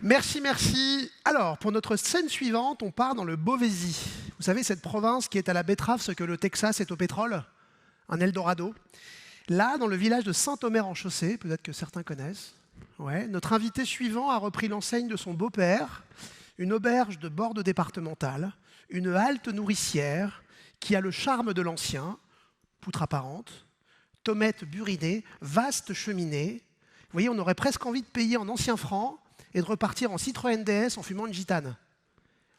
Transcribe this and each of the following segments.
Merci, merci. Alors, pour notre scène suivante, on part dans le Beauvaisis. Vous savez, cette province qui est à la betterave ce que le Texas est au pétrole, un Eldorado. Là, dans le village de Saint-Omer-en-Chaussée, peut-être que certains connaissent, ouais, notre invité suivant a repris l'enseigne de son beau-père, une auberge de bord de départementale, une halte nourricière qui a le charme de l'ancien, poutre apparente, tomates buridées, vaste cheminée. Vous voyez, on aurait presque envie de payer en anciens francs et de repartir en Citroën DS en fumant une gitane.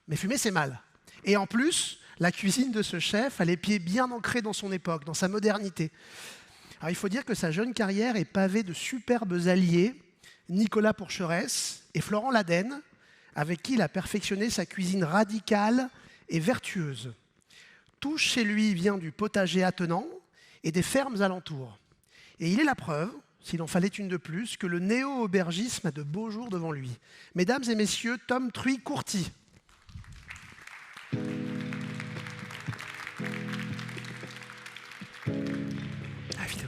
Mais fumer, c'est mal. Et en plus, la cuisine de ce chef a les pieds bien ancrés dans son époque, dans sa modernité. Alors, il faut dire que sa jeune carrière est pavée de superbes alliés, Nicolas Pourcheresse et Florent Ladenne, avec qui il a perfectionné sa cuisine radicale et vertueuse. Tout chez lui vient du potager attenant et des fermes alentours. Et il est la preuve, s'il en fallait une de plus, que le néo-aubergisme a de beaux jours devant lui. Mesdames et messieurs, Tom Truy-Courty. Ah, vidéo.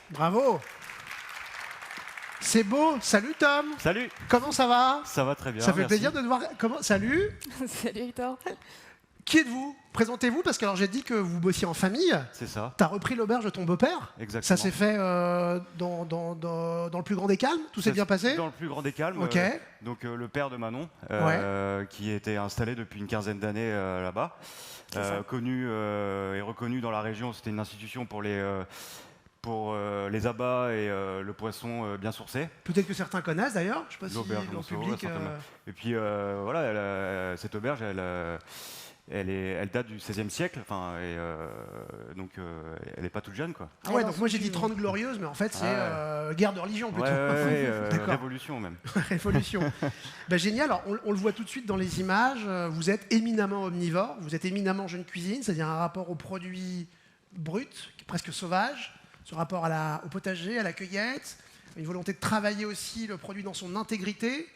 Bravo. C'est beau. Salut Tom. Salut. Comment ça va? Ça va très bien. Ça fait merci. plaisir de te voir. Comment? Salut. Salut Victor. Qui êtes-vous? Présentez-vous, parce que alors j'ai dit que vous bossiez en famille. C'est ça. Tu as repris l'auberge de ton beau-père. Exactement. Ça s'est fait dans le plus grand des calmes. Tout s'est bien passé? Dans le plus grand des calmes. Ok. Donc le père de Manon, Ouais. qui était installé depuis une quinzaine d'années là-bas, connu et reconnu dans la région. C'était une institution pour les abats et le poisson bien sourcé. Peut-être que certains connaissent d'ailleurs. Je ne sais pas si L'auberge dans le Monceau, public. certainement. Et puis voilà, cette auberge, elle date du XVIe siècle, donc elle n'est pas toute jeune, quoi. Ah ouais, donc moi j'ai dit 30 glorieuses, mais en fait c'est guerre de religion plutôt. D'accord. Révolution même. Révolution. Ben, génial, alors on le voit tout de suite dans les images, vous êtes éminemment omnivore, vous êtes éminemment jeune cuisine, c'est-à-dire un rapport aux produits bruts, presque sauvage, ce rapport au potager, à la cueillette, une volonté de travailler aussi le produit dans son intégrité.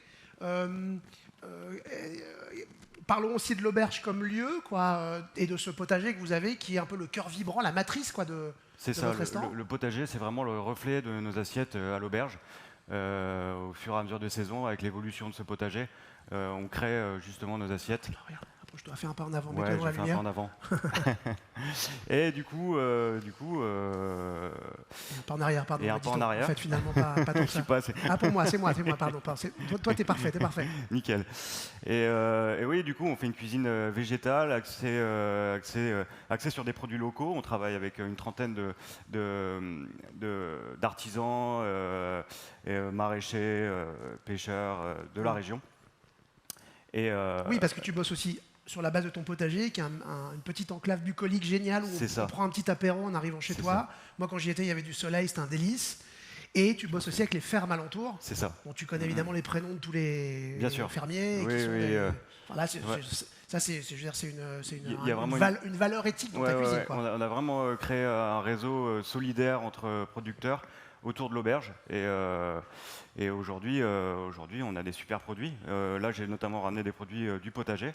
Parlons aussi de l'auberge comme lieu, quoi, et de ce potager que vous avez, qui est un peu le cœur vibrant, la matrice, quoi, de votre restaurant. Le potager, c'est vraiment le reflet de nos assiettes à l'auberge. Au fur et à mesure des saisons, avec l'évolution de ce potager, on crée justement nos assiettes. Alors, regarde, après, je dois faire un pas en avant, Ouais, mettez-moi la j'ai fait un lumière. pas en avant. Et du coup, Un pas en arrière, pardon. Et un bah, pas en dis-donc. arrière. En fait, finalement, pas tant je que suis ça. pas assez. Ah, pour moi, c'est moi, pardon. Toi, t'es parfait, Nickel. Et oui, du coup, on fait une cuisine végétale, axée sur des produits locaux. On travaille avec une trentaine d'artisans, maraîchers, pêcheurs de la région. Et, Oui, parce que tu bosses aussi sur la base de ton potager, qui est une petite enclave bucolique géniale, où on prend un petit apéro en arrivant chez toi. Moi, quand j'y étais, il y avait du soleil, c'était un délice. Et tu bosses aussi avec les fermes alentours. C'est ça. Bon, tu connais évidemment les prénoms de tous les fermiers. Oui, qui sont oui. Voilà, c'est une valeur éthique dans ta cuisine. Ouais. Quoi. On a vraiment créé un réseau solidaire entre producteurs autour de l'auberge. Et aujourd'hui, on a des super produits. Là, j'ai notamment ramené des produits du potager,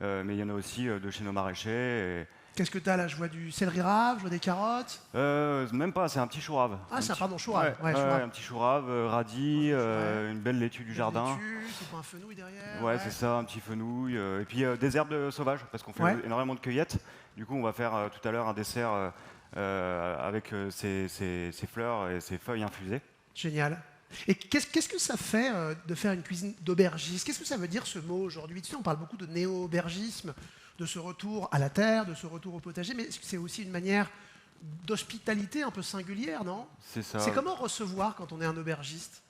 mais il y en a aussi de chez nos maraîchers Qu'est-ce que tu as là? Je vois du céleri rave, je vois des carottes. Même pas, c'est un petit chou rave. Ah, pardon, chou rave. Ouais, chou Ouais, rave. un petit chou rave, radis, une belle laitue du jardin. Laitue, c'est pas un fenouil derrière? Ouais, c'est ça, un petit fenouil. Et puis des herbes sauvages, parce qu'on fait énormément de cueillettes. Du coup, on va faire tout à l'heure un dessert avec ces fleurs et ces feuilles infusées. Génial. Et qu'est-ce que ça fait de faire une cuisine d'aubergiste? Qu'est-ce que ça veut dire ce mot aujourd'hui? Tu sais, on parle beaucoup de néo-aubergisme, de ce retour à la terre, de ce retour au potager, mais c'est aussi une manière d'hospitalité un peu singulière, non? C'est ça. C'est comment recevoir quand on est un aubergiste?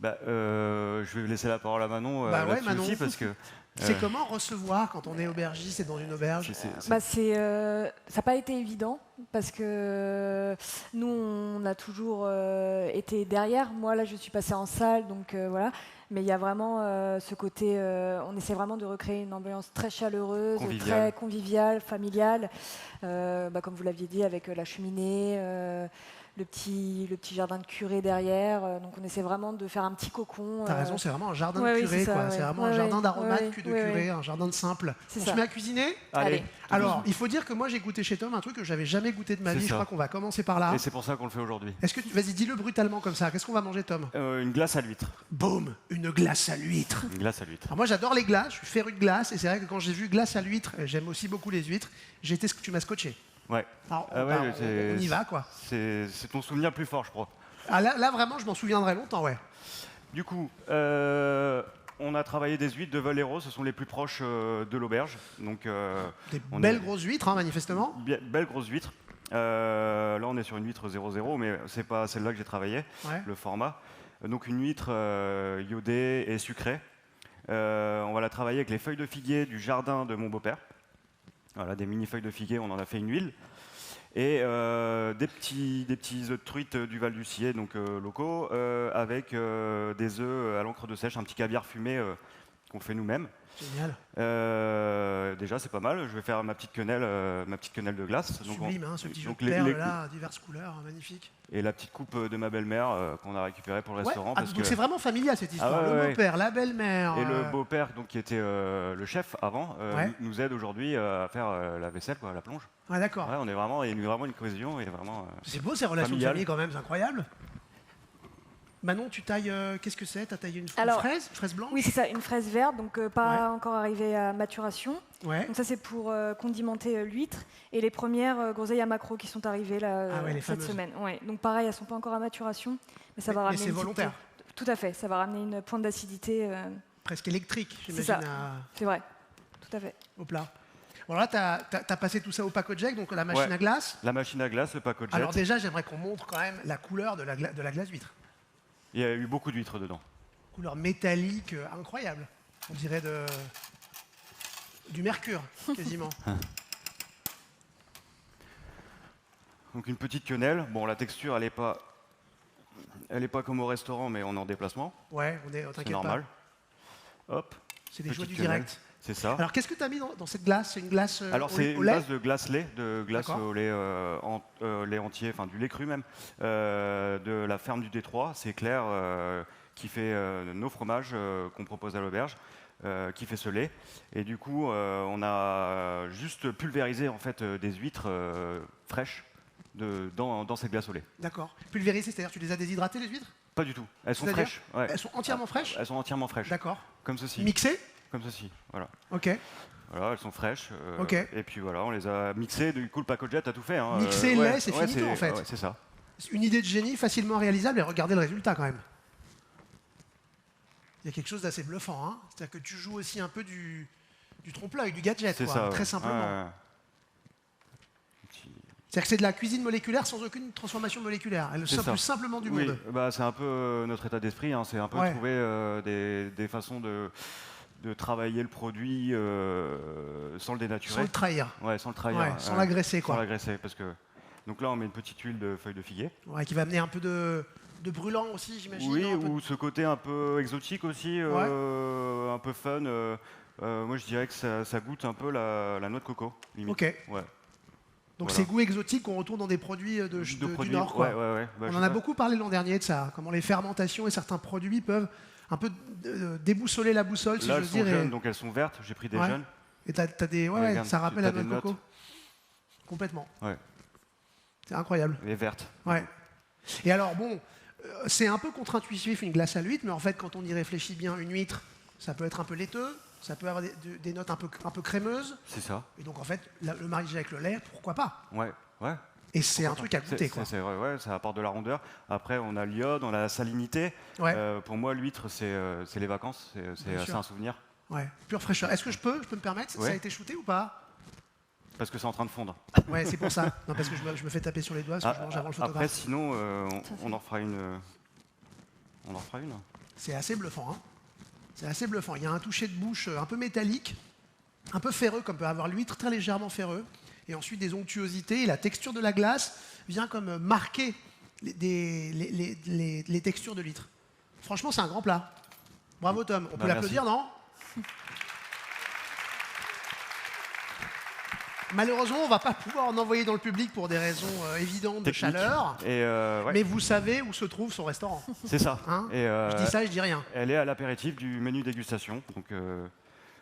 Je vais laisser la parole à Manon là-dessus Manon. aussi, parce que... C'est comment recevoir quand on est aubergiste et dans une auberge? Ça n'a pas été évident parce que nous, on a toujours été derrière. Moi, là, je suis passée en salle, donc voilà. Mais il y a vraiment ce côté, on essaie vraiment de recréer une ambiance très chaleureuse, très conviviale, familiale, comme vous l'aviez dit, avec la cheminée, le petit jardin de curé derrière. Donc on essaie vraiment de faire un petit cocon. T'as raison, c'est vraiment un jardin de curé, quoi. C'est vraiment un jardin d'aromates de curé, un jardin de simple. On se met à cuisiner? Allez. Alors, il faut dire que moi j'ai goûté chez Tom un truc que j'avais jamais goûté de ma vie. Je crois qu'on va commencer par là. Et c'est pour ça qu'on le fait aujourd'hui. Vas-y, dis-le brutalement comme ça. Qu'est-ce qu'on va manger, Tom? Une glace à l'huître. Boum, une glace à l'huître. Une glace à l'huître. Alors moi j'adore les glaces, je suis féru de glace, et c'est vrai que quand j'ai vu glace à l'huître, j'aime aussi beaucoup les huîtres, tu m'as scotché. Ouais. Alors, on y va, quoi. C'est ton souvenir le plus fort, je crois. Ah, là, vraiment, je m'en souviendrai longtemps, ouais. Du coup, on a travaillé des huîtres de Valero, ce sont les plus proches de l'auberge. Donc, des belles grosses huîtres, hein, manifestement. Belles grosses huîtres. Là, on est sur une huître 0,0, mais c'est pas celle-là que j'ai travaillé, le format. Donc, une huître iodée et sucrée. On va la travailler avec les feuilles de figuier du jardin de mon beau-père. Voilà, des mini feuilles de figuier, on en a fait une huile. Et des petits œufs de truite du Val du Sillé, donc locaux, avec des œufs à l'encre de sèche, un petit caviar fumé qu'on fait nous-mêmes. Génial. Déjà, c'est pas mal. Je vais faire ma petite quenelle de glace. Sublime, ce petit jeu de perles là, diverses couleurs, magnifique. Et la petite coupe de ma belle-mère qu'on a récupérée pour le restaurant. Donc c'est vraiment familial cette histoire. Le beau-père, la belle-mère. Et le beau-père, donc qui était le chef avant, nous aide aujourd'hui à faire la vaisselle, quoi, la plonge. Ah d'accord. Ouais, il y a vraiment une cohésion et vraiment. C'est beau ces relations de famille quand même, c'est incroyable. Manon, tu tailles, qu'est-ce que c'est? Tu as taillé une fraise blanche? Oui, c'est ça, une fraise verte, donc pas encore arrivée à maturation. Ouais. Donc ça, c'est pour condimenter l'huître. Et les premières groseilles à maquereau qui sont arrivées là, cette semaine. Ouais. Donc pareil, elles ne sont pas encore à maturation, mais ça va ramener. Mais c'est volontaire. Tout à fait, ça va ramener une pointe d'acidité. Presque électrique, j'imagine. C'est ça, c'est vrai, tout à fait. Au plat. Bon là, tu as passé tout ça au Paco-Jet, donc la machine à glace. La machine à glace, le Paco-Jet. Alors déjà, j'aimerais qu'on montre quand même la couleur de la glace d'huître. Il y a eu beaucoup d'huîtres dedans. Couleur métallique, incroyable. On dirait du mercure, quasiment. Donc une petite quenelle. Bon, la texture, elle est pas comme au restaurant, mais on est en déplacement. Ouais, c'est normal. Hop. C'est des joies du direct. C'est ça. Alors qu'est-ce que tu as mis dans cette glace? C'est une glace Alors c'est une base de glace lait, au lait, lait entier, enfin du lait cru même, de la ferme du Détroit. C'est Claire qui fait nos fromages qu'on propose à l'auberge, qui fait ce lait. Et du coup, on a juste pulvérisé en fait des huîtres fraîches dans cette glace au lait. D'accord. Pulvérisé, c'est-à-dire tu les as déshydratées les huîtres? Pas du tout. Elles sont fraîches. Ouais. Elles sont entièrement fraîches? Elles sont entièrement fraîches. D'accord. Comme ceci. Mixées? Comme ceci, voilà. Ok. Voilà, elles sont fraîches. Ok. Et puis voilà, on les a mixées. Du coup, le Paco-Jet a tout fait. Hein. Mixer lait, c'est finito en fait. Ouais, c'est ça. Une idée de génie facilement réalisable et regardez le résultat quand même. Il y a quelque chose d'assez bluffant. Hein. C'est-à-dire que tu joues aussi un peu du trompe-l'œil, du gadget, quoi, ça, très simplement. C'est-à-dire que c'est de la cuisine moléculaire sans aucune transformation moléculaire. Elle est le plus simplement du monde. Bah, c'est un peu notre état d'esprit. Hein. C'est un peu trouver des façons de travailler le produit sans le dénaturer. Sans le trahir. Ouais, sans le trahir. Ouais, sans l'agresser, quoi. Sans l'agresser, parce que... Donc là, on met une petite huile de feuilles de figuier. Ouais, qui va amener un peu de brûlant aussi, j'imagine. Oui, ou ce côté un peu exotique aussi, un peu fun. Moi, je dirais que ça goûte un peu la noix de coco, limite. Ok. Ouais. Donc ces goûts exotiques, on retourne dans des produits du Nord. Quoi. Ouais. Bah, on en a beaucoup parlé l'an dernier de ça, comment les fermentations et certains produits peuvent un peu déboussoler la boussole, si là, je veux dire. Elles sont jeunes, donc elles sont vertes, j'ai pris des jeunes. Et t'as des... ça rappelle la noix de coco. Complètement. Ouais. C'est incroyable. Et verte. Ouais. Et alors, bon, c'est un peu contre-intuitif une glace à l'huître, mais en fait, quand on y réfléchit bien, une huître, ça peut être un peu laiteux, ça peut avoir des notes un peu crémeuses. C'est ça. Et donc, en fait, le mariage avec le lait, pourquoi pas? Ouais, ouais. Et c'est un truc à goûter, quoi. C'est vrai, ouais, ça apporte de la rondeur. Après, on a l'iode, on a la salinité. Ouais. Pour moi, l'huître, c'est les vacances, c'est un souvenir. Ouais, pure fraîcheur. Est-ce que je peux me permettre? Ouais. Ça a été shooté ou pas? Parce que c'est en train de fondre. Ouais, c'est pour ça. Non, parce que je me fais taper sur les doigts parce que je mange avant le photographe. Après, sinon, on en fera une. On en fera une. C'est assez bluffant, hein. C'est assez bluffant. Il y a un toucher de bouche un peu métallique, un peu ferreux, comme peut avoir l'huître, très légèrement ferreux. Et ensuite des onctuosités. Et la texture de la glace vient comme marquer les textures de l'huître. Franchement, c'est un grand plat. Bravo Tom. On peut l'applaudir, non? Malheureusement, on ne va pas pouvoir en envoyer dans le public pour des raisons évidentes de chaleur. Ouais. Mais vous savez où se trouve son restaurant. C'est ça. Hein, je dis ça et je dis rien. Elle est à l'apéritif du menu dégustation. Donc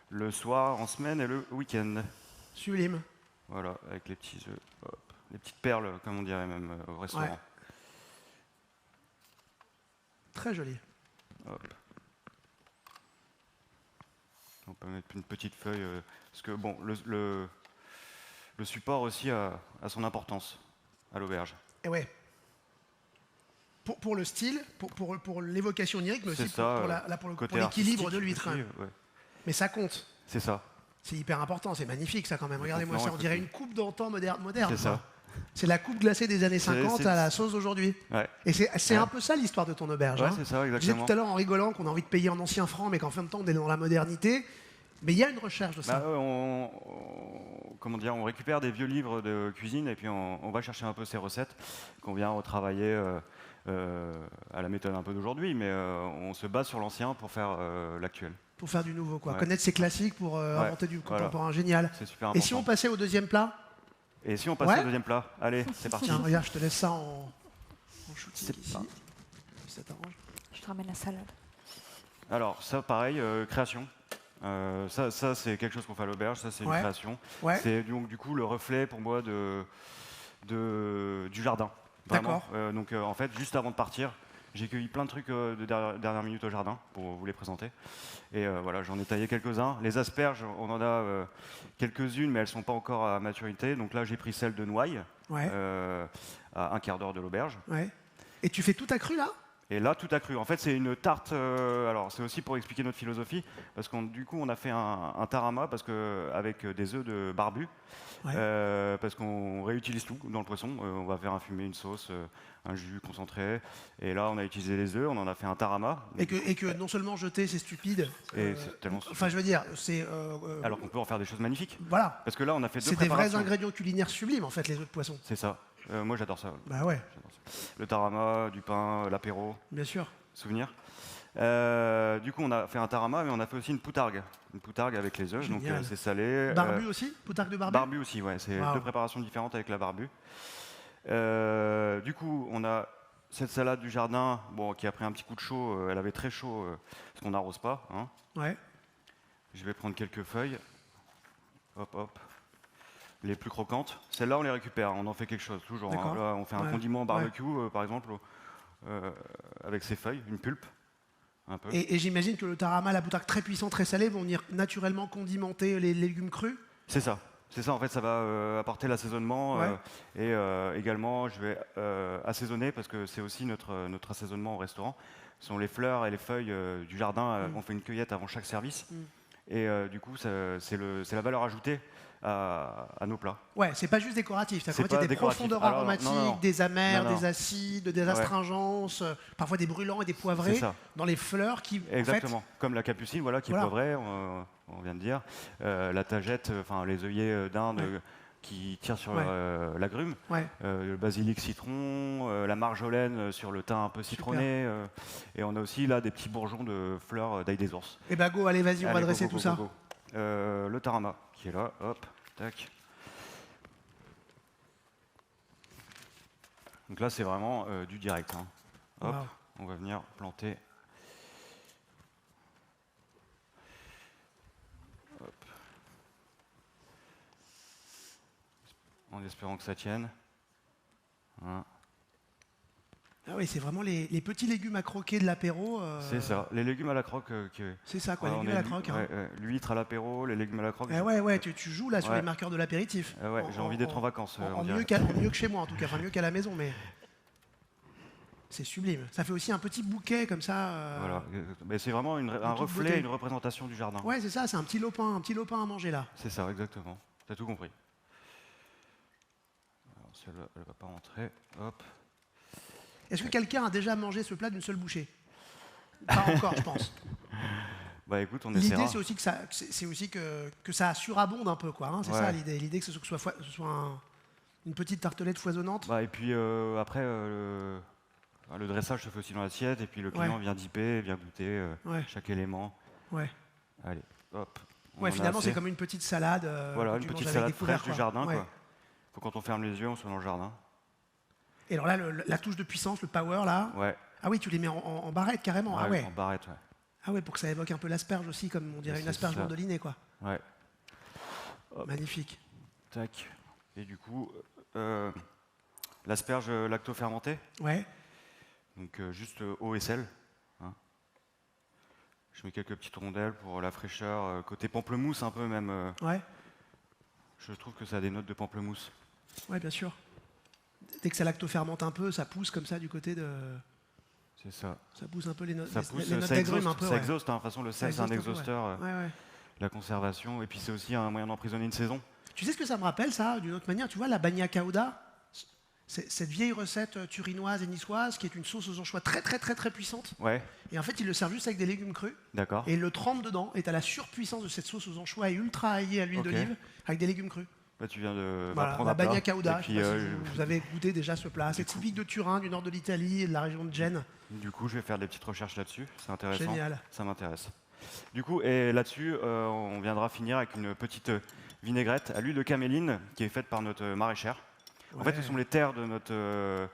le soir, en semaine et le week-end. Sublime. Voilà, avec les petits œufs, les petites perles, comme on dirait même au restaurant. Ouais. Très joli. Hop. On peut mettre une petite feuille, parce que bon, le support aussi a son importance à l'auberge. Et ouais. Pour le style, pour l'évocation onirique, mais aussi pour l'équilibre de l'huître. Ouais. Mais ça compte. C'est ça. C'est hyper important, c'est magnifique ça quand même. Regardez-moi ça, on dirait une coupe d'antan moderne. C'est ça. C'est la coupe glacée des années 50 à la sauce d'aujourd'hui. Ouais. Et c'est un peu ça l'histoire de ton auberge. Ouais, hein. c'est ça, exactement. Je disais tout à l'heure en rigolant qu'on a envie de payer en anciens francs, mais qu'en fin de temps on est dans la modernité. Mais il y a une recherche de ça. Comment dire, on récupère des vieux livres de cuisine et puis on va chercher un peu ces recettes qu'on vient retravailler à la méthode un peu d'aujourd'hui, mais on se base sur l'ancien pour faire l'actuel. Pour faire du nouveau, quoi. Ouais. Ses classiques pour inventer du contemporain. Génial. C'est super important. Et si on passait au deuxième plat? Et si on passait au deuxième plat? Allez, c'est parti. Tiens, regarde, je te laisse ça en shooting ici. Si ça t'arrange. Je te ramène la salade. Alors, ça, pareil, création. Ça c'est quelque chose qu'on fait à l'auberge, ça c'est une création. Ouais. C'est donc du coup le reflet pour moi du jardin. D'accord. Donc en fait, juste avant de partir, j'ai cueilli plein de trucs de dernière minute au jardin pour vous les présenter. Et voilà, j'en ai taillé quelques-uns. Les asperges, on en a quelques-unes, mais elles ne sont pas encore à maturité. Donc là, j'ai pris celle de Noailles, à un quart d'heure de l'auberge. Ouais. Et tu fais tout à cru là? Et là, tout a cru. En fait, c'est une tarte. Alors, c'est aussi pour expliquer notre philosophie, parce qu'on du coup, on a fait un tarama avec des œufs de barbu, parce qu'on réutilise tout dans le poisson. On va faire infumer une sauce, un jus concentré, et là, on a utilisé les œufs. On en a fait un tarama. Et que non seulement jeter, c'est stupide. Et c'est tellement stupide. Enfin, je veux dire, c'est. Alors qu'on peut en faire des choses magnifiques. Voilà. Parce que là, on a fait deux préparations. C'est des vrais ingrédients culinaires sublimes, en fait, les œufs de poisson. C'est ça. Moi, j'adore ça. Bah ouais. Le tarama, du pain, l'apéro. Bien sûr. Souvenir. Du coup, on a fait un tarama, mais on a fait aussi une poutargue. Une poutargue avec les œufs, donc c'est salé. Barbu aussi? Poutargue de barbu? Barbu aussi, ouais. C'est deux préparations différentes avec la barbu. Du coup, on a cette salade du jardin, qui a pris un petit coup de chaud. Elle avait très chaud, parce qu'on n'arrose pas. Hein. Ouais. Je vais prendre quelques feuilles. Hop, hop. Les plus croquantes. Celles-là, on les récupère, on en fait quelque chose, toujours. Hein. Là, on fait un condiment barbecue, par exemple, avec ces feuilles, une pulpe. Un peu. Et j'imagine que le tarama, la poutargue très puissant, très salé, vont venir naturellement condimenter les légumes crus? C'est ça. C'est ça, en fait, ça va apporter l'assaisonnement. Et également, je vais assaisonner, parce que c'est aussi notre assaisonnement au restaurant. Ce sont les fleurs et les feuilles du jardin. On fait une cueillette avant chaque service. Et du coup, c'est la valeur ajoutée à nos plats. Ouais, c'est pas juste décoratif. Il y a des profondeurs aromatiques, des amers, des acides, des astringences, parfois des brûlants et des poivrés dans les fleurs qui. Exactement. En fait, comme la capucine, qui est poivrée, on vient de dire. La tagette, les œillets d'Inde. Qui tirent sur l'agrume, le basilic citron, la marjolaine sur le thym un peu citronné, et on a aussi là des petits bourgeons de fleurs d'ail des ours. Et go, allez, vas-y, on va dresser tout ça. Le tarama qui est là, hop, tac. Donc là c'est vraiment du direct. Hein. Hop, on va venir planter. en espérant que ça tienne. Hein. Ah oui, c'est vraiment les petits légumes à croquer de l'apéro. C'est ça, les légumes à la croque. C'est ça, quoi, les légumes à la croque. Hein. L'huître à l'apéro, les légumes à la croque. Ouais, tu joues là sur les marqueurs de l'apéritif. Ouais, j'ai envie d'être en vacances. Mieux que chez moi, en tout cas, enfin mieux qu'à la maison, mais c'est sublime. Ça fait aussi un petit bouquet comme ça. Voilà, mais c'est vraiment un reflet, une représentation du jardin. Ouais, c'est ça, c'est un petit lopin à manger là. C'est ça, exactement. T'as tout compris. Alors celle-là, elle va pas rentrer. Hop. Est-ce que quelqu'un a déjà mangé ce plat d'une seule bouchée? Pas encore, je pense. Bah écoute, on essaiera. L'idée, c'est aussi que ça surabonde un peu, quoi. Hein, c'est ça l'idée. L'idée que ce soit une petite tartelette foisonnante. Bah, et puis après, le dressage se fait aussi dans l'assiette, et puis le client vient dipper, vient goûter chaque élément. Ouais. Allez, hop. Finalement, c'est comme une petite salade. Voilà, une petite salade fraîche du jardin. Quoi. Faut quand on ferme les yeux, on soit dans le jardin. Et alors là, la touche de puissance, le power, là. Ouais. Ah oui, tu les mets en barrette carrément. Ouais, ah ouais. En barrette, ouais. Ah ouais, pour que ça évoque un peu l'asperge aussi, comme on dirait une asperge mandolinée, quoi. Ouais. Hop. Magnifique. Tac. Et du coup, l'asperge lacto-fermentée. Ouais. Donc juste eau et sel. Hein. Je mets quelques petites rondelles pour la fraîcheur, côté pamplemousse un peu même. Ouais. Je trouve que ça a des notes de pamplemousse. Ouais, bien sûr. Dès que ça lacto-fermente un peu, ça pousse comme ça du côté de... C'est ça. Ça pousse un peu les notes d'agrumes un peu. Ça exhauste, hein. De toute façon, le sel, c'est un exhausteur. Ouais. La conservation, et puis c'est aussi un moyen d'emprisonner une saison. Tu sais ce que ça me rappelle, ça, d'une autre manière? Tu vois, la bagna cauda, c'est cette vieille recette turinoise et niçoise qui est une sauce aux anchois très puissante. Ouais. Et en fait, ils le servent juste avec des légumes crus. D'accord. Et ils le trempent dedans, et tu as la surpuissance de cette sauce aux anchois et ultra aillée à l'huile d'olive avec des légumes crus. Là, tu viens de prendre la bagna cauda. Si vous avez goûté déjà ce plat. C'est typique de Turin, du nord de l'Italie et de la région de Gênes. Du coup, je vais faire des petites recherches là-dessus. C'est intéressant. Génial. Ça m'intéresse. Du coup, et là-dessus, on viendra finir avec une petite vinaigrette à l'huile de caméline qui est faite par notre maraîchère. En fait, ce sont les terres de notre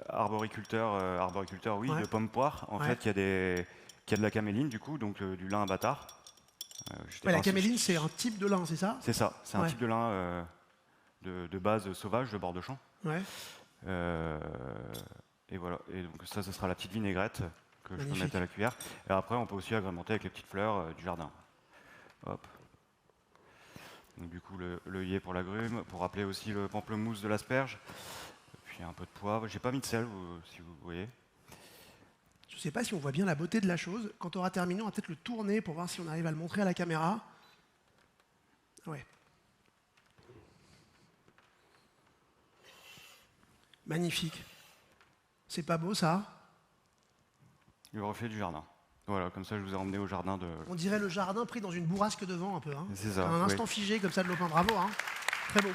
arboriculteur, de pommes-poires. En fait, il y a de la caméline, du coup, donc du lin à bâtard. La caméline, c'est un type de lin, c'est ça? C'est ça, c'est un type de lin de base sauvage, de bord de champ. Ouais. Et voilà, et donc ça, ce sera la petite vinaigrette que je peux mettre à la cuillère. Et après, on peut aussi agrémenter avec les petites fleurs du jardin. Hop. Donc du coup, l'œillet pour l'agrume, pour rappeler aussi le pamplemousse de l'asperge. Puis un peu de poivre. J'ai pas mis de sel, si vous voyez. Je ne sais pas si on voit bien la beauté de la chose. Quand on aura terminé, on va peut-être le tourner pour voir si on arrive à le montrer à la caméra. Ouais. Magnifique. C'est pas beau, ça? Le reflet du jardin. Voilà, comme ça, je vous ai emmené au jardin de... On dirait le jardin pris dans une bourrasque de vent, un peu. Hein. C'est ça. Un instant figé, comme ça, de Lopin. Bravo, hein. Très beau.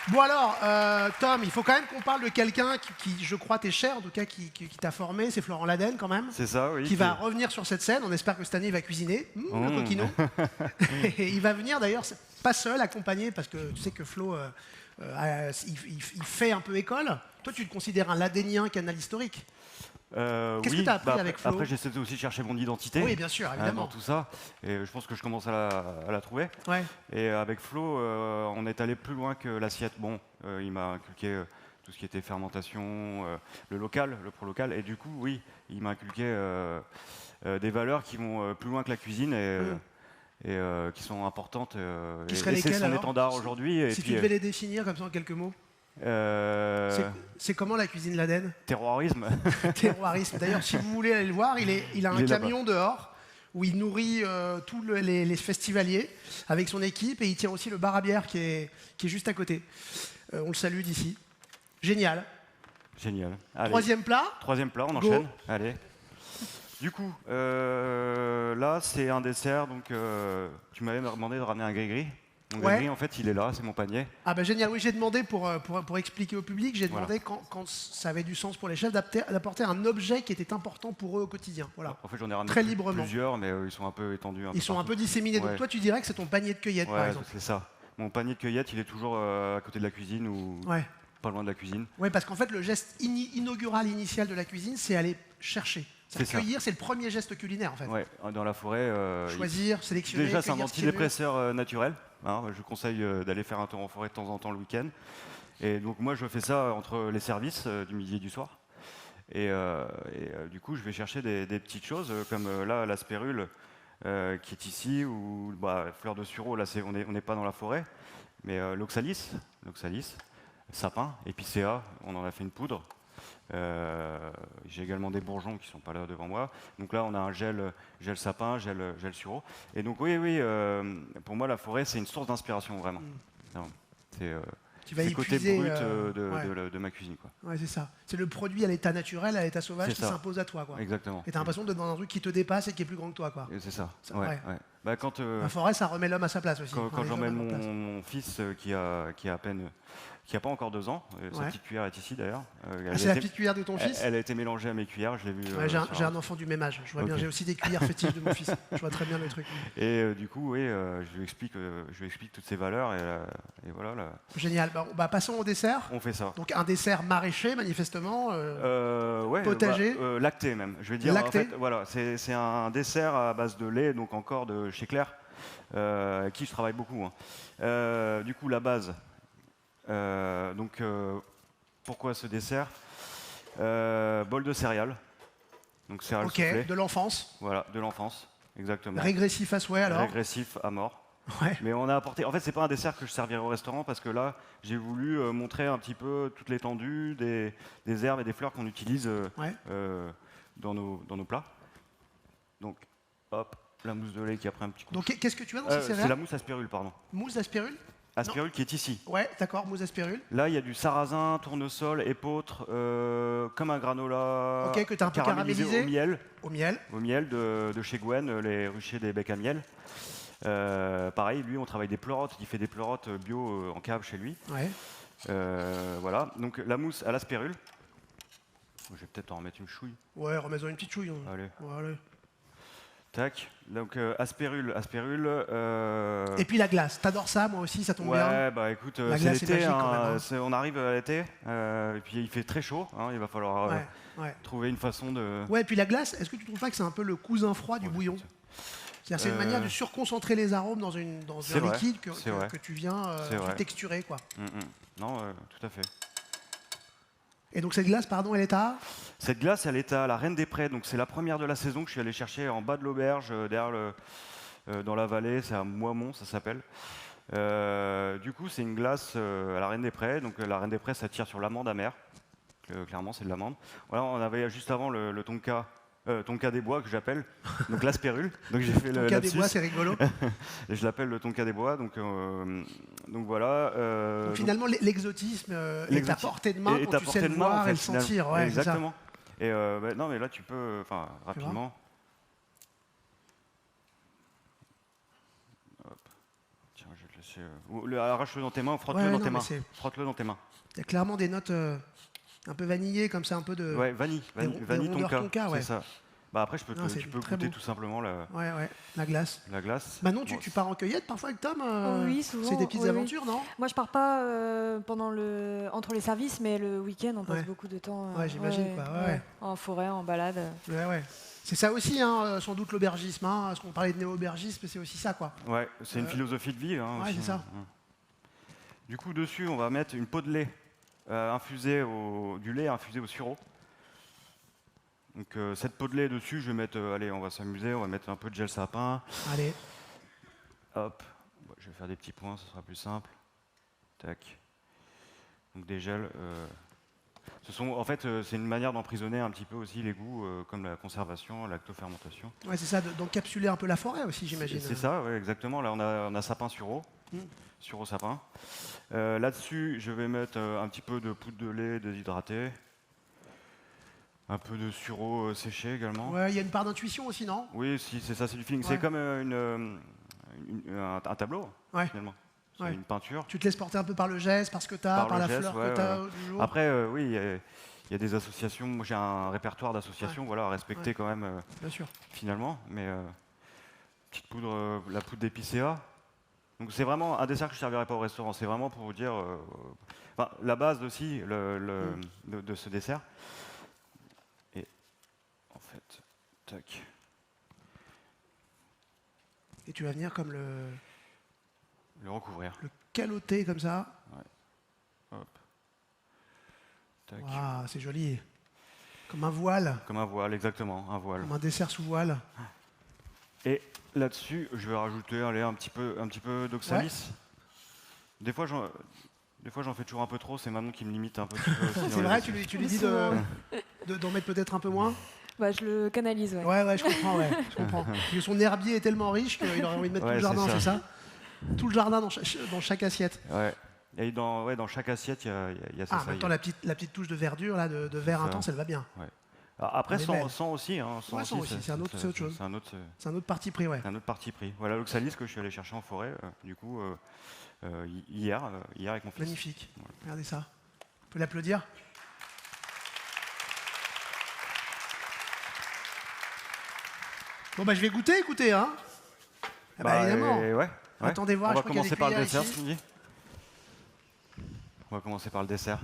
Bon alors, Tom, il faut quand même qu'on parle de quelqu'un qui, je crois, t'est cher, en tout cas, qui t'a formé, c'est Florent Laden, quand même. C'est ça, oui. Qui va revenir sur cette scène. On espère que cette année, il va cuisiner. Le coquino. Et il va venir, d'ailleurs, pas seul, accompagné, parce que tu sais que Flo, il fait un peu école. Toi, tu te considères un Ladenien canal historique. Qu'est-ce que tu as appris avec Flo? Après, j'essaie aussi de chercher mon identité. Oui, bien sûr, évidemment. Dans tout ça. Et je pense que je commence à la trouver. Ouais. Et avec Flo, on est allé plus loin que l'assiette. Bon, il m'a inculqué tout ce qui était fermentation, le local, le pro-local. Et du coup, oui, il m'a inculqué des valeurs qui vont plus loin que la cuisine et qui sont importantes. Qui seraient lesquelles, c'est son étendard aujourd'hui. Si tu devais les définir comme ça en quelques mots. C'est comment la cuisine Laden? Terroirisme. Terroirisme. D'ailleurs, si vous voulez aller le voir, il a un camion dehors où il nourrit tous les festivaliers avec son équipe et il tient aussi le bar à bière qui est juste à côté. On le salue d'ici. Génial. Génial. Allez. Troisième plat, on enchaîne. Allez. Du coup, là, c'est un dessert. Donc, tu m'avais demandé de ramener un gris-gris. Mon gris, en fait, il est là, c'est mon panier. Ah ben génial, oui, j'ai demandé pour expliquer au public, j'ai demandé quand ça avait du sens pour les chefs d'apporter un objet qui était important pour eux au quotidien. Voilà. En fait, j'en ai ramené très librement. Plusieurs, mais ils sont un peu étendus. Ils sont un peu disséminés. Donc toi, tu dirais que c'est ton panier de cueillette, par exemple. C'est ça. Mon panier de cueillette, il est toujours à côté de la cuisine ou pas loin de la cuisine. Oui, parce qu'en fait, le geste inaugural initial de la cuisine, c'est aller chercher. Cueillir, c'est le premier geste culinaire en fait. Ouais, dans la forêt. Choisir, sélectionner. Déjà, c'est un antidépresseur naturel. Hein, je conseille d'aller faire un tour en forêt de temps en temps le week-end. Et donc moi, je fais ça entre les services du midi et du soir. Et du coup, je vais chercher des petites choses comme là, la spérule qui est ici, ou fleur de sureau, là, on n'est pas dans la forêt. Mais l'oxalis, sapin, épicéa, on en a fait une poudre. J'ai également des bourgeons qui ne sont pas là devant moi. Donc là, on a un gel sapin, gel sureau. Et donc oui, pour moi, la forêt, c'est une source d'inspiration, vraiment. C'est le côté brut de ma cuisine. Ouais, c'est ça. C'est le produit à l'état naturel, à l'état sauvage qui s'impose à toi. Exactement. Et tu as l'impression d'être dans un truc qui te dépasse et qui est plus grand que toi. C'est ça. La forêt, ça remet l'homme à sa place aussi. Quand j'emmène mon fils qui a pas encore 2 ans, sa petite cuillère est ici d'ailleurs. C'est la petite cuillère de ton fils? Elle a été mélangée à mes cuillères, je l'ai vu. J'ai un enfant du même âge, je vois bien, j'ai aussi des cuillères fétiches de mon fils, je vois très bien le truc. Et du coup, oui, je lui explique toutes ces valeurs et voilà. Génial, passons au dessert. On fait ça. Donc un dessert maraîcher manifestement, potager. Lacté même, je vais dire. Lacté. En fait, voilà, c'est un dessert à base de lait, donc encore de chez Claire, avec qui je travaille beaucoup. Hein. Du coup, la base. Pourquoi ce dessert? Bol de céréales. Donc céréales soufflées. De l'enfance. Voilà, de l'enfance, exactement. Régressif à souhait alors. Régressif à mort. Ouais. Mais on a apporté. En fait, c'est pas un dessert que je servirai au restaurant parce que là, j'ai voulu montrer un petit peu toute l'étendue des herbes et des fleurs qu'on utilise dans nos plats. Donc, hop, la mousse de lait qui a pris un petit coup. Donc, qu'est-ce que tu as dans ces céréales? C'est la mousse à spirule, pardon. Mousse à spirule? Aspirule qui est ici. Ouais, d'accord, mousse à spirule. Là, il y a du sarrasin, tournesol, épeautre, comme un granola que tu as un peu caramélisé. Au miel de chez Gwen, les ruchers des becs à miel. Pareil, lui, on travaille des pleurotes. Il fait des pleurotes bio en cave chez lui. Ouais. Voilà, donc la mousse à la spirule. Je vais peut-être en remettre une chouille. Ouais, remets-en une petite chouille. Allez. Allez. Tac, donc aspirule. Et puis la glace, t'adores ça, moi aussi, ça tombe bien. Ouais, bah écoute, c'est l'été, on arrive à l'été, et puis il fait très chaud, hein, il va falloir trouver une façon de... Ouais, et puis la glace, est-ce que tu trouves pas que c'est un peu le cousin froid du bouillon? C'est une manière de surconcentrer les arômes dans un liquide que tu viens texturer, quoi. Non, tout à fait. Et donc cette glace, pardon, elle est à? Cette glace, elle est à la Reine des Prés, donc c'est la première de la saison que je suis allé chercher en bas de l'auberge, derrière dans la vallée, c'est à Moimont, ça s'appelle. Du coup, c'est une glace à la Reine des Prés, donc la Reine des Prés, ça tire sur l'amande amère, clairement c'est de l'amande. Voilà, on avait juste avant le tonka des bois que j'appelle, donc la spérule. Donc j'ai fait tonka des bois, c'est rigolo. Et je l'appelle le tonka des bois, donc voilà. Donc finalement, l'exotisme est à portée de main quand tu sais le voir et le sentir. Ouais, exactement. Et non, mais là tu peux, rapidement. Hop. Tiens, je vais te laisser. Arrache-le dans tes mains, frotte-le dans tes mains. Frotte-le dans tes mains. Il y a clairement des notes un peu vanillées, comme ça, un peu de. Ouais, vanille tonka, ouais. c'est ça. Bah après, tu peux goûter tout simplement la glace. La glace. Manon, tu pars en cueillette parfois avec Tom? Oui, souvent. C'est des petites aventures, non? Moi, je pars pas entre les services, mais le week-end, on passe beaucoup de temps j'imagine, en forêt, en balade. Ouais. C'est ça aussi, hein, sans doute l'aubergisme. Hein, parce qu'on parlait de néo-aubergisme, c'est aussi ça, quoi. Ouais, c'est une philosophie de vie. Hein, c'est ça. Du coup, dessus, on va mettre une peau de lait du lait infusé au sureau. Donc cette peau de lait dessus, je vais mettre, allez, on va s'amuser, on va mettre un peu de gel sapin. Allez. Hop, je vais faire des petits points, ce sera plus simple. Tac. Donc des gels. En fait, c'est une manière d'emprisonner un petit peu aussi les goûts, comme la conservation, lactofermentation. Ouais, c'est ça, d'encapsuler un peu la forêt aussi, j'imagine. C'est ça, ouais, exactement. Là, on a sapin sureau. Sureau sapin. Là-dessus, je vais mettre un petit peu de poudre de lait déshydraté. Un peu de sureau séché également. Ouais, il y a une part d'intuition aussi, non? Oui, si, c'est ça, c'est du feeling. Ouais. C'est comme un tableau, finalement. C'est une peinture. Tu te laisses porter un peu par le geste, par ce que tu as, par la fleur que tu as du jour. Après, oui, il y a des associations. Moi, j'ai un répertoire d'associations à respecter quand même, bien sûr. Finalement. Mais petite poudre, la poudre d'épicéa. Donc c'est vraiment un dessert que je ne servirai pas au restaurant. C'est vraiment pour vous dire la base aussi de ce dessert. Et en fait, Tac. Et tu vas venir comme Le recouvrir. le caloter comme ça. Hop. Tac. Waouh, c'est joli. Comme un voile, Comme un voile, exactement, un voile. comme un dessert sous voile. Et là-dessus, je vais rajouter allez, un petit peu d'oxalis. Des fois, j'en fais toujours un peu trop, c'est Manon qui me limite un petit peu. C'est vrai, tu lui dis d'en mettre peut-être un peu moins? Bah, je le canalise, ouais. Ouais, je comprends, je comprends. Parce que son herbier est tellement riche qu'il aurait envie de mettre tout le jardin, c'est ça? Tout le jardin dans chaque assiette. Ouais. Et dans chaque assiette, il y a ça. En même temps, la petite touche de verdure, là, de vert intense, elle va bien. Ouais. Alors, après, sans aussi. Hein, sans aussi, c'est autre chose. C'est un autre parti pris, ouais. C'est un autre parti pris. Voilà l'oxalis que je suis allé chercher en forêt, du coup, hier avec mon fils. Magnifique. Voilà. Regardez ça. On peut l'applaudir. Bon, bah, je vais goûter, écoutez, hein. Ah bah, évidemment. Ouais. Attendez voir, on je va crois qu'il y a commencer des par le cuillères dessert, ici. tu me dis. On va commencer par le dessert.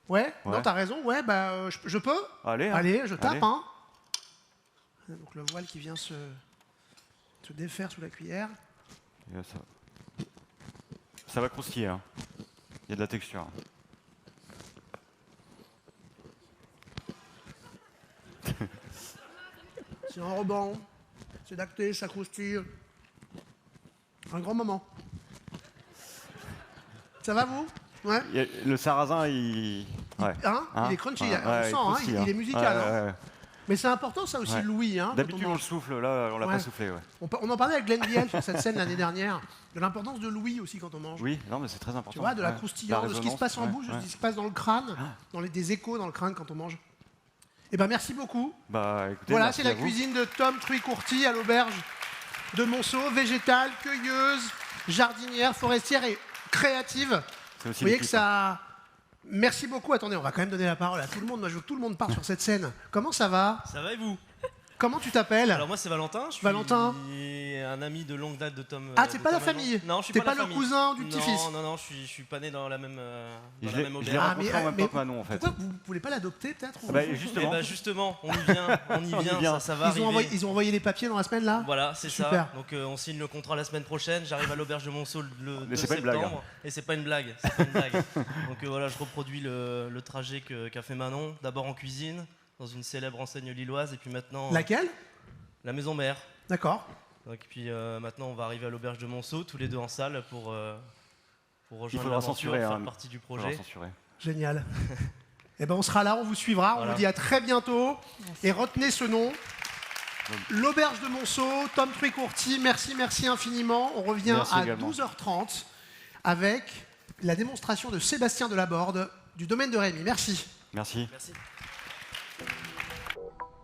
Ouais. Non, t'as raison, ouais, bah, je peux. Allez, Allez, je tape, allez. hein. Donc le voile qui vient se défaire sous la cuillère. Et là, ça va croustiller. Hein. Il y a de la texture. C'est enrobant, c'est lacté, ça croustille. Un grand moment. Ça va, vous? Ouais. Le sarrasin, il est crunchy, ouais, on sent, croustille, il est musical. ouais. Mais c'est important ça aussi, Louis. Hein, d'habitude, on le souffle, là, on l'a pas soufflé. Ouais. On en parlait avec Glenn Biel sur cette scène l'année dernière, de l'importance de l'ouïe aussi quand on mange. Oui, non, mais c'est très important. Tu vois, de la croustillance, de ce qui se passe en bouche, de ce qui se passe dans le crâne, des échos dans le crâne quand on mange. Eh ben merci beaucoup. Bah, écoutez, voilà, c'est la cuisine de Tom Truy-Courty à l'auberge de Monceau, végétale, cueilleuse, jardinière, forestière et créative. Vous voyez que ça... Merci beaucoup. Attendez, on va quand même donner la parole à tout le monde. Moi, je veux que tout le monde parte sur cette scène. Comment ça va? Ça va et vous? Comment tu t'appelles? Alors moi c'est Valentin, je suis un ami de longue date de Tom. Ah, t'es pas la famille? Non, je suis pas pas le cousin du petit-fils? Non, je suis pas né dans la même Je l'ai auberge. rencontré en même temps que Manon, en fait. Pourquoi vous voulez pas l'adopter, peut-être? Justement, on y vient, ça va arriver. Ils ont envoyé les papiers dans la semaine, là? Voilà, c'est super. Ça. Donc on signe le contrat la semaine prochaine, j'arrive à l'auberge de Monceau le 2 septembre. Blague, hein. Et c'est pas une blague. Donc voilà, je reproduis le trajet qu'a fait Manon, d'abord en cuisine, dans une célèbre enseigne lilloise, et puis maintenant... Laquelle? La maison mère. D'accord. Donc puis maintenant on va arriver à l'auberge de Monceau, tous les deux en salle pour rejoindre l'aventure, faire partie du projet. Génial. Eh ben on sera là, on vous suivra, on vous dit à très bientôt. Merci. Et retenez ce nom. L'auberge de Monceau, Tom Truy-Courty, merci infiniment. On revient à 12h30 avec la démonstration de Sébastien Delaborde du domaine de Rémy. Merci. Merci. Merci.